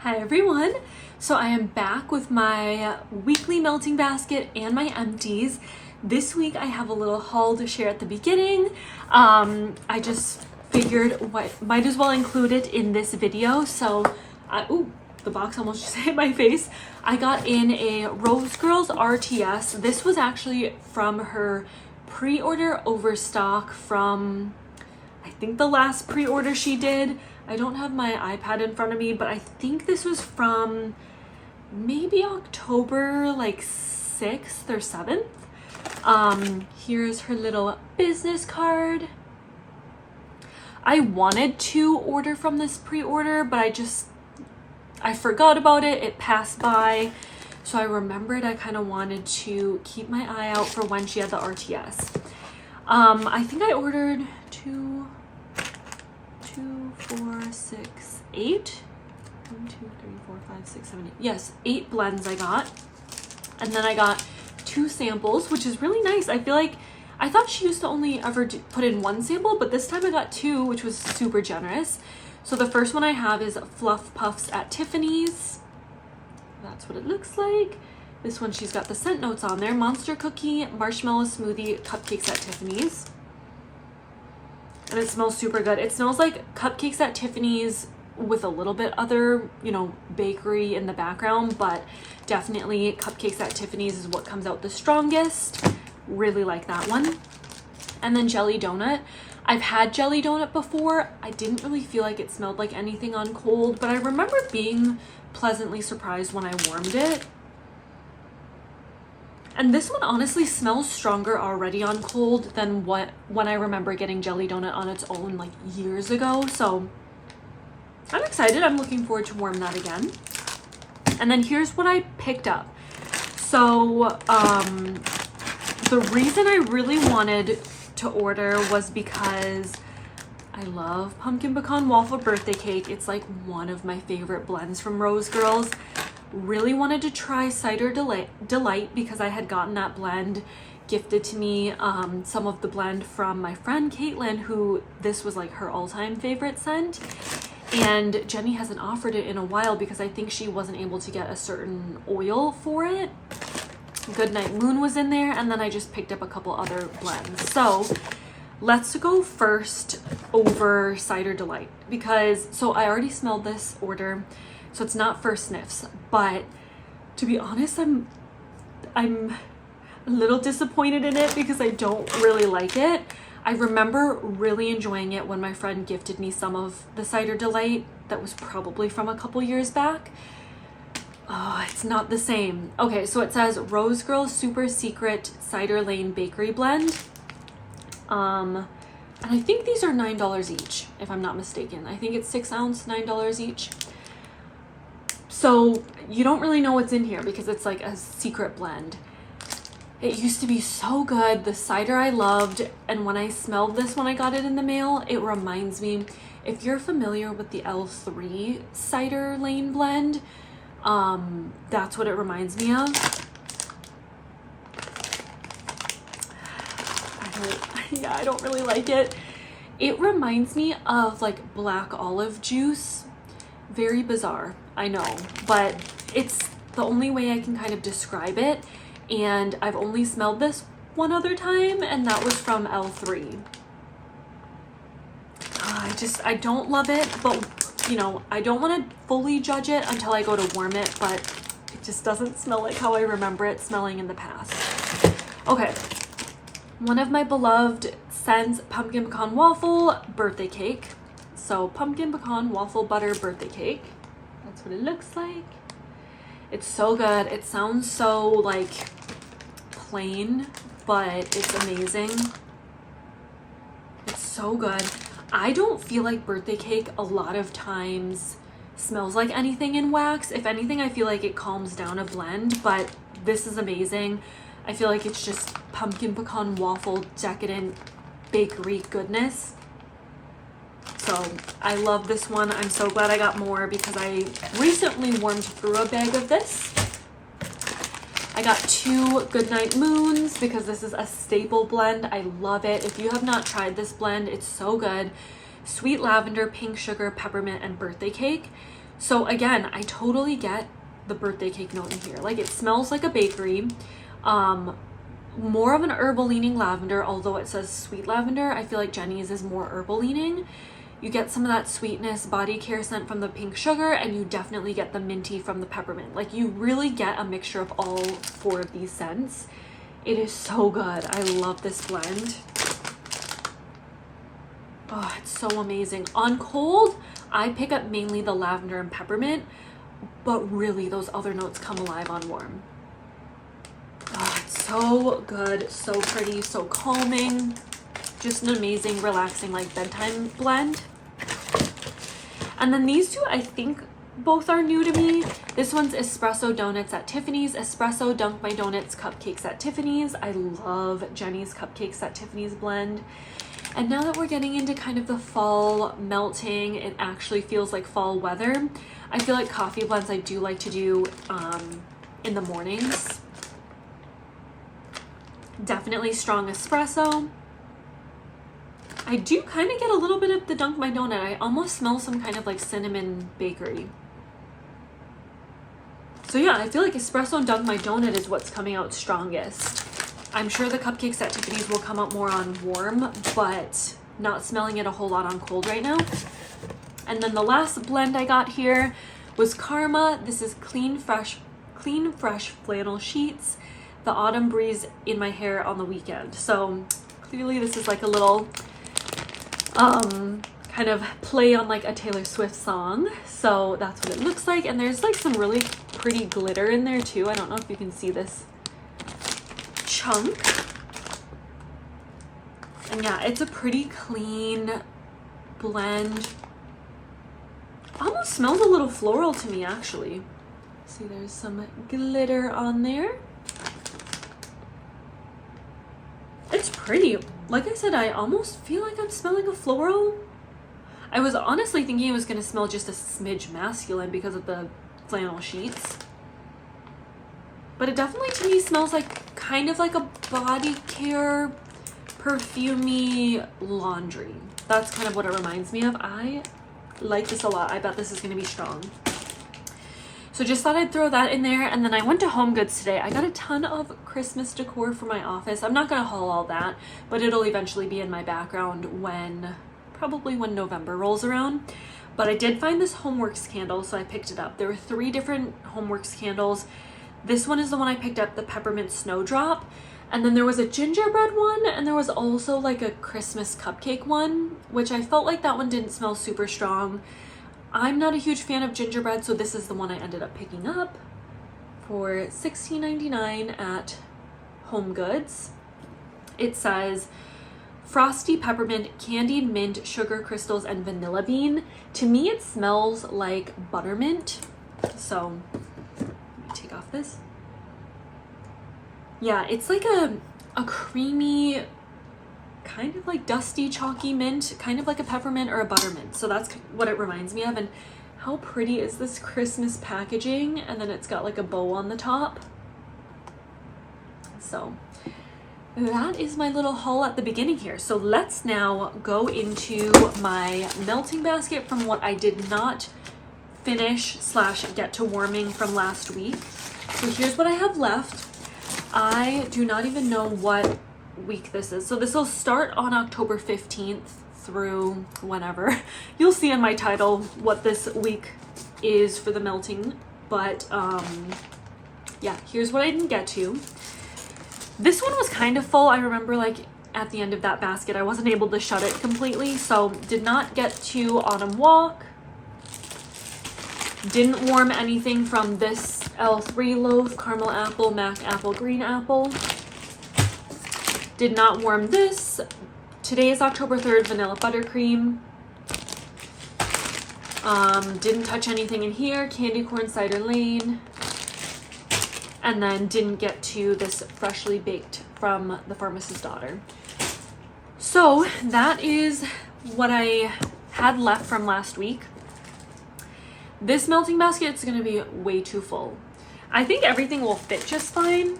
Hi everyone! So I am back with my weekly melting basket and my empties. This week I have a little haul to share at the beginning. I just figured might as well include it in this video. So, ooh, the box almost just hit my face. I got in a Rose Girls RTS. This was actually from her pre-order overstock from, I think, the last pre-order she did. I don't have my iPad in front of me, but I think this was from maybe October like 6th or 7th. Here's her little business card. I wanted to order from this pre-order, but I forgot about it. It passed by. So I remembered I kind of wanted to keep my eye out for when she had the RTS. I think I ordered 2, 4, 6, 8. 1, 2, 3, 4, 5, 6, 7, 8. Yes, 8 blends I got. And then I got 2 samples, which is really nice. I feel like I thought she used to only ever put in 1 sample, but this time I got 2, which was super generous. So the first one I have is Fluff Puffs at Tiffanys. That's what it looks like. This one, she's got the scent notes on there. Monster Cookie, Marshmallow Smoothie, Cupcakes at Tiffanys. And it smells super good. It smells like Cupcakes at Tiffanys with a little bit other, bakery in the background, but definitely Cupcakes at Tiffanys is what comes out the strongest. Really like that one. And then Jelly Donut. I've had Jelly Donut before. I didn't really feel like it smelled like anything on cold, but I remember being pleasantly surprised when I warmed it. And this one honestly smells stronger already on cold than when I remember getting Jelly Donut on its own like years ago. So I'm excited. I'm looking forward to warm that again. And then here's what I picked up. So the reason I really wanted to order was because I love pumpkin pecan waffle birthday cake. It's like one of my favorite blends from Rose Girls. Really wanted to try Cider Delight because I had gotten that blend gifted to me, some of the blend from my friend Caitlin, who this was like her all-time favorite scent. And Jenny hasn't offered it in a while because I think she wasn't able to get a certain oil for it. Goodnight Moon was in there, and then I just picked up a couple other blends. So let's go first over Cider Delight because, so I already smelled this order, so it's not first sniffs, but to be honest, I'm a little disappointed in it because I don't really like it. I remember really enjoying it when my friend gifted me some of the Cider Delight that was probably from a couple years back. Oh, it's not the same. Okay, so it says Rose Girls Super Secret Cider Lane Bakery Blend. And I think these are $9 each, if I'm not mistaken. I think it's 6 ounce, $9 each. So you don't really know what's in here because it's like a secret blend. It used to be so good. The cider I loved. And when I smelled this when I got it in the mail, it reminds me, if you're familiar with the L3 Cider Lane blend, that's what it reminds me of. I don't really like it. It reminds me of like black olive juice. Very bizarre, I know, but it's the only way I can kind of describe it. And I've only smelled this one other time, and that was from L3. I don't love it, but I don't want to fully judge it until I go to warm it, but it just doesn't smell like how I remember it smelling in the past. Okay, one of my beloved scents, pumpkin pecan waffle birthday cake. So pumpkin pecan waffle butter birthday cake. That's what it looks like. It's so good. It sounds so like plain, but it's amazing. It's so good. I don't feel like birthday cake a lot of times smells like anything in wax. If anything, I feel like it calms down a blend, but this is amazing. I feel like it's just pumpkin pecan waffle decadent bakery goodness. So I love this one. I'm so glad I got more because I recently warmed through a bag of this. I got 2 Goodnight Moons because this is a staple blend. I love it. If you have not tried this blend, it's so good. Sweet lavender, pink sugar, peppermint, and birthday cake. So again, I totally get the birthday cake note in here. Like, it smells like a bakery. More of an herbal leaning lavender, although it says sweet lavender. I feel like Jenny's is more herbal leaning. You get some of that sweetness body care scent from the pink sugar, and you definitely get the minty from the peppermint. Like, you really get a mixture of all 4 of these scents. It is so good. I love this blend. Oh, it's so amazing. On cold, I pick up mainly the lavender and peppermint, but really those other notes come alive on warm. Oh, it's so good, so pretty, so calming. Just an amazing, relaxing, like, bedtime blend. And then these two, I think both are new to me. This one's Espresso Donuts at Tiffanys, Espresso Dunk My Donuts Cupcakes at Tiffanys. I love Jenny's Cupcakes at Tiffanys blend. And now that we're getting into kind of the fall melting, it actually feels like fall weather. I feel like coffee blends I do like to do in the mornings. Definitely strong espresso. I do kind of get a little bit of the Dunk My Donut. I almost smell some kind of like cinnamon bakery. So yeah, I feel like Espresso and Dunk My Donut is what's coming out strongest. I'm sure the cupcakes at Tiffanys will come out more on warm, but not smelling it a whole lot on cold right now. And then the last blend I got here was Karma. This is clean, fresh flannel sheets. The autumn breeze in my hair on the weekend. So clearly this is like a little kind of play on like a Taylor Swift song. So that's what it looks like. And there's like some really pretty glitter in there too. I don't know if you can see this chunk. And yeah, it's a pretty clean blend. Almost smells a little floral to me, actually. See, there's some glitter on there. It's pretty. Like I said, I almost feel like I'm smelling a floral. I was honestly thinking it was going to smell just a smidge masculine because of the flannel sheets. But it definitely to me smells like kind of like a body care, perfumey laundry. That's kind of what it reminds me of. I like this a lot. I bet this is going to be strong. So just thought I'd throw that in there. And then I went to Home Goods today. I got a ton of Christmas decor for my office. I'm not going to haul all that, but it'll eventually be in my background probably when November rolls around. But I did find this Homeworks candle, so I picked it up. There were 3 different Homeworks candles. This one is the one I picked up, the Peppermint Snowdrop. And then there was a gingerbread one, and there was also like a Christmas cupcake one, which I felt like that one didn't smell super strong. I'm not a huge fan of gingerbread, so this is the one I ended up picking up for $16.99 at Home Goods. It says frosty peppermint, candied mint, sugar crystals, and vanilla bean. To me, it smells like buttermint. So let me take off this. Yeah, it's like a creamy, kind of like dusty, chalky mint, kind of like a peppermint or a buttermint. So that's what it reminds me of. And how pretty is this Christmas packaging? And then it's got like a bow on the top. So that is my little haul at the beginning here. So let's now go into my melting basket from what I did not finish / get to warming from last week. So here's what I have left. I do not even know what week this is. So this will start on October 15th through whenever. You'll see in my title what this week is for the melting. But yeah, here's what I didn't get to. This one was kind of full. I remember like at the end of that basket, I wasn't able to shut it completely. So did not get to Autumn Walk. Didn't warm anything from this L3 loaf, caramel apple, mac apple, green apple. Did not warm this. Today is October 3rd, vanilla buttercream. Didn't touch anything in here, candy corn cider lane. And then didn't get to this freshly baked from the Pharmacist's Daughter. So that is what I had left from last week. This melting basket is going to be way too full. I think everything will fit just fine,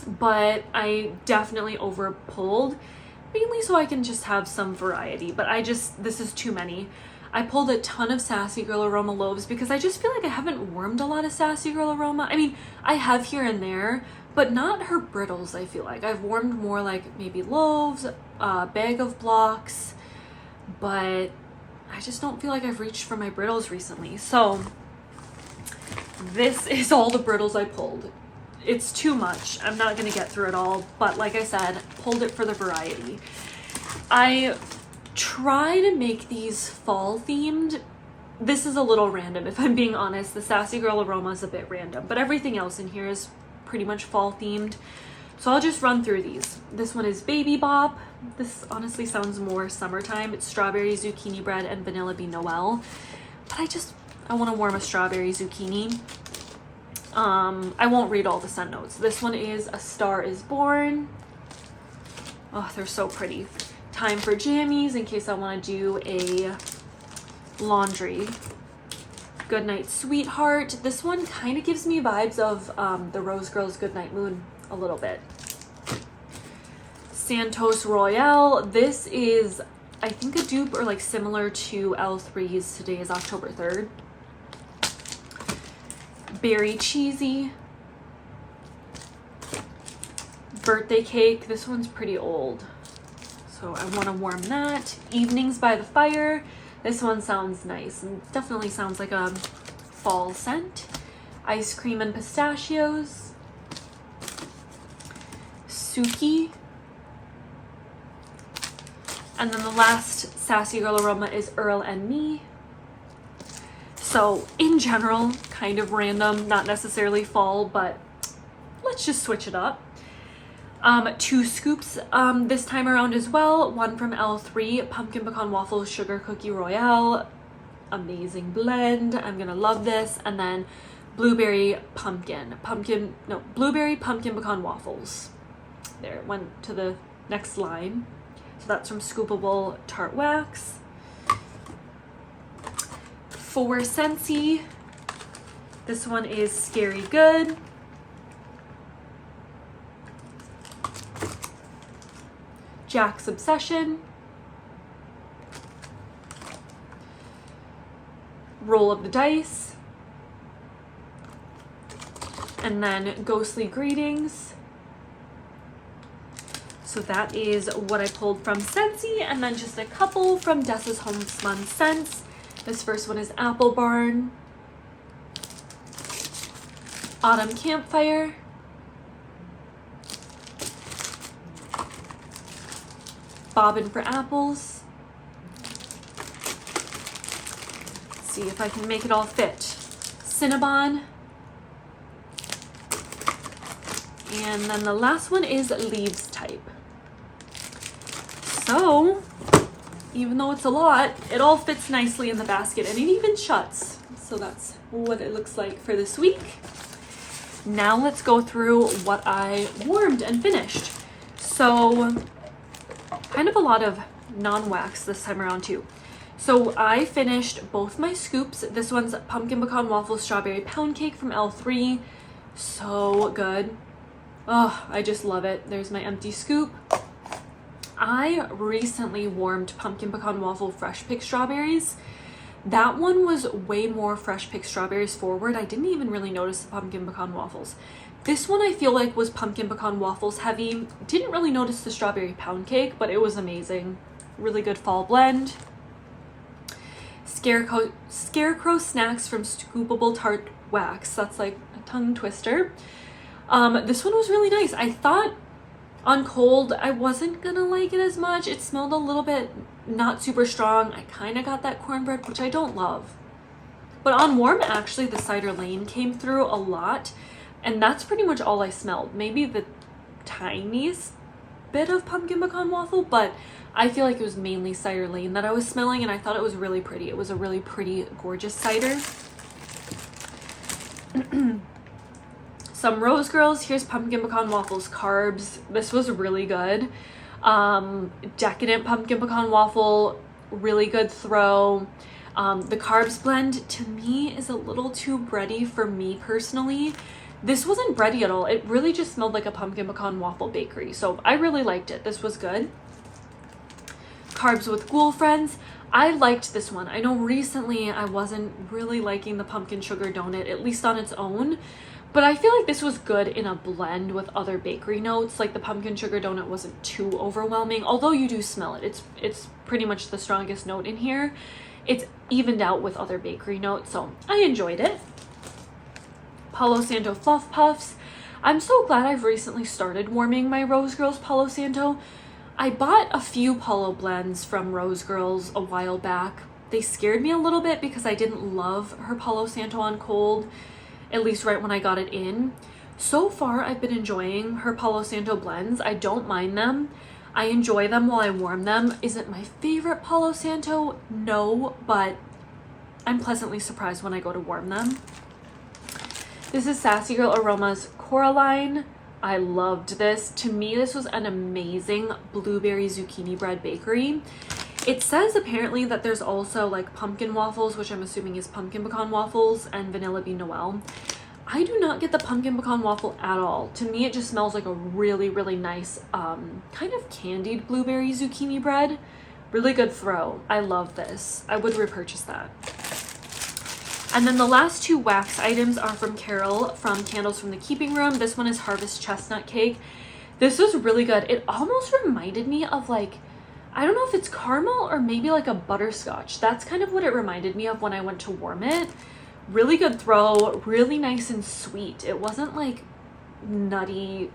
but I definitely over pulled, mainly so I can just have some variety. But this is too many. I pulled a ton of Sassy Girl Aroma loaves because I just feel like I haven't warmed a lot of Sassy Girl Aroma. I mean, I have here and there, but not her brittles. I feel like I've warmed more like maybe loaves, bag of blocks, but I just don't feel like I've reached for my brittles recently. So this is all the brittles I pulled. It's too much. I'm not gonna get through it all, but like I said, pulled it for the variety. I try to make these fall themed. This is a little random, if I'm being honest. The Sassy Girl Aroma is a bit random, but everything else in here is pretty much fall themed. So I'll just run through these. This one is Baby Bop. This honestly sounds more summertime. It's strawberry zucchini bread and vanilla bean Noel. But I want to warm a strawberry zucchini. I won't read all the scent notes. This one is A Star Is Born. Oh, they're so pretty. Time for Jammies in case I want to do a laundry. Goodnight Sweetheart. This one kind of gives me vibes of the Rose Girls Goodnight Moon a little bit. Santos Royale. This is, I think, a dupe or like similar to L3's Today is October 3rd. Berry Cheesy. Birthday Cake. This one's pretty old, so I want to warm that. Evenings by the Fire. This one sounds nice and definitely sounds like a fall scent. Ice Cream and Pistachios. Suki. And then the last Sassy Girl Aroma is Earl and Me. So in general, kind of random, not necessarily fall, but let's just switch it up. 2 scoops this time around as well. One from L3, Pumpkin Pecan Waffles Sugar Cookie Royale. Amazing blend. I'm gonna love this. And then Blueberry Pumpkin Pecan Waffles. There, it went to the next line. So that's from Scoopable Tart Wax. For Scentsy, this one is Scary Good. Jack's Obsession. Roll of the Dice. And then Ghostly Greetings. So that is what I pulled from Scentsy, and then just a couple from Dessa's Homespun Scents. This first one is Apple Barn. Autumn Campfire. Bobbin for Apples. Let's see if I can make it all fit. Cinnabon. And then the last one is Leaves Type. So, even though it's a lot, it all fits nicely in the basket and it even shuts. So that's what it looks like for this week. Now let's go through what I warmed and finished. So, kind of a lot of non-wax this time around too. So I finished both my scoops. This one's Pumpkin Pecan Waffle Strawberry Pound Cake from L3. So good. Oh, I just love it. There's my empty scoop. I recently warmed Pumpkin Pecan Waffle Fresh Pick Strawberries. That one was way more Fresh Pick Strawberries forward. I didn't even really notice the Pumpkin Pecan Waffles. This one I feel like was Pumpkin Pecan Waffles heavy. Didn't really notice the Strawberry Pound Cake, but it was amazing. Really good fall blend. Scarecrow Snacks from Scoopable Tart Wax. That's like a tongue twister. This one was really nice. I thought on cold I wasn't gonna like it as much. It smelled a little bit not super strong. I kind of got that cornbread, which I don't love. But on warm, actually, the Cider Lane came through a lot. And that's pretty much all I smelled. Maybe the tiniest bit of Pumpkin Pecan Waffle, but I feel like it was mainly Cider Lane that I was smelling, and I thought it was really pretty. It was a really pretty, gorgeous cider. Some Rose Girls. Here's Pumpkin Pecan Waffles Carbs. This was really good. Decadent Pumpkin Pecan Waffle, really good throw. The Carbs blend, to me, is a little too bready for me personally. This wasn't bready at all. It really just smelled like a Pumpkin Pecan Waffle bakery. So I really liked it. This was good. Carbs with Ghoulfriends. I liked this one. I know recently I wasn't really liking the pumpkin sugar donut, at least on its own, but I feel like this was good in a blend with other bakery notes. Like the pumpkin sugar donut wasn't too overwhelming, although you do smell it. It's pretty much the strongest note in here. It's evened out with other bakery notes, so I enjoyed it. Palo Santo Fluff Puffs. I'm so glad I've recently started warming my Rose Girls Palo Santo. I bought a few Palo blends from Rose Girls a while back. They scared me a little bit because I didn't love her Palo Santo on cold, at least right when I got it in. So far, I've been enjoying her Palo Santo blends. I don't mind them. I enjoy them while I warm them. Is it my favorite Palo Santo? No, but I'm pleasantly surprised when I go to warm them. This is Sassy Girl Aroma's Coraline. I loved this. To me, this was an amazing blueberry zucchini bread bakery. It says apparently that there's also like pumpkin waffles, which I'm assuming is pumpkin pecan waffles, and vanilla bean noel. I do not get the pumpkin pecan waffle at all. To me, it just smells like a really, really nice kind of candied blueberry zucchini bread. Really good throw. I love this. I would repurchase that. And then the last two wax items are from Carol from Candles from the Keeping Room. This one is Harvest Chestnut Cake. This was really good. It almost reminded me of like, I don't know if it's caramel or maybe like a butterscotch. That's kind of what it reminded me of when I went to warm it. Really good throw, really nice and sweet. It wasn't like nutty.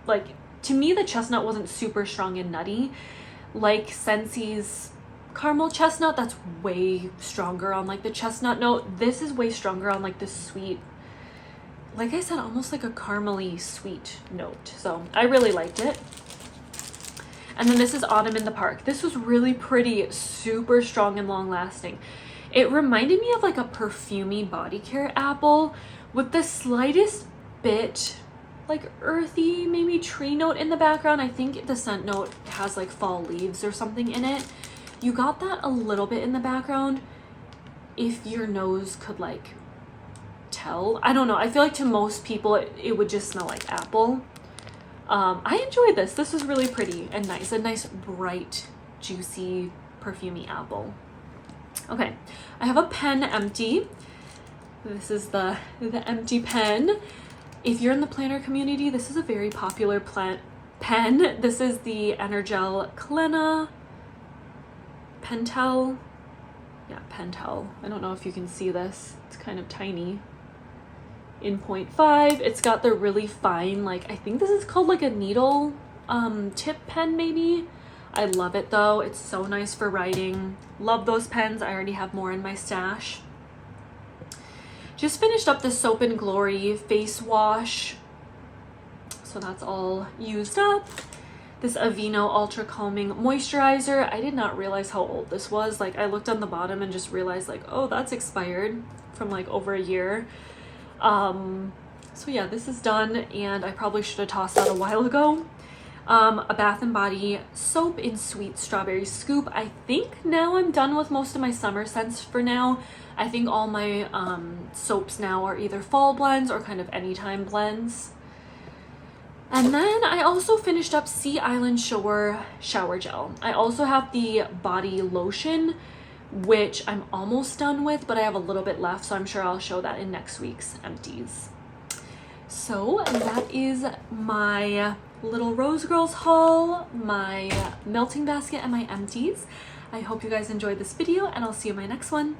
Like, to me, the chestnut wasn't super strong and nutty. Like Scentsy's caramel chestnut, that's way stronger on like the chestnut note. This is way stronger on like the sweet, like I said, almost like a caramely sweet note. So I really liked it. And then this is Autumn in the Park. This was really pretty, super strong and long lasting. It reminded me of like a perfumey body care apple with the slightest bit like earthy, maybe tree note in the background. I think the scent note has like fall leaves or something in it. You got that a little bit in the background if your nose could like tell. I don't know. I feel like to most people it would just smell like apple. I enjoyed this. This was really pretty and nice. A nice bright, juicy, perfumey apple. Okay, I have a pen empty. This is the empty pen. If you're in the planner community, this is a very popular pen. This is the Energel Clena Pentel. Yeah, Pentel. I don't know if you can see this. It's kind of tiny. In 0.5. It's got the really fine, like, I think this is called like a needle tip pen maybe. I love it though. It's so nice for writing. Love those pens. I already have more in my stash. Just finished up the Soap and Glory face wash. So that's all used up. This Aveeno Ultra Calming Moisturizer. I did not realize how old this was. Like, I looked on the bottom and just realized like, oh, that's expired from like over a year. So yeah, this is done and I probably should have tossed that a while ago. A Bath & Body soap in Sweet Strawberry Scoop. I think now I'm done with most of my summer scents for now. I think all my soaps now are either fall blends or kind of anytime blends. And then I also finished up Sea Island Shore Shower Gel. I also have the body lotion, which I'm almost done with, but I have a little bit left, so I'm sure I'll show that in next week's empties. So that is my little Rose Girls haul, my melting basket, and my empties. I hope you guys enjoyed this video, and I'll see you in my next one.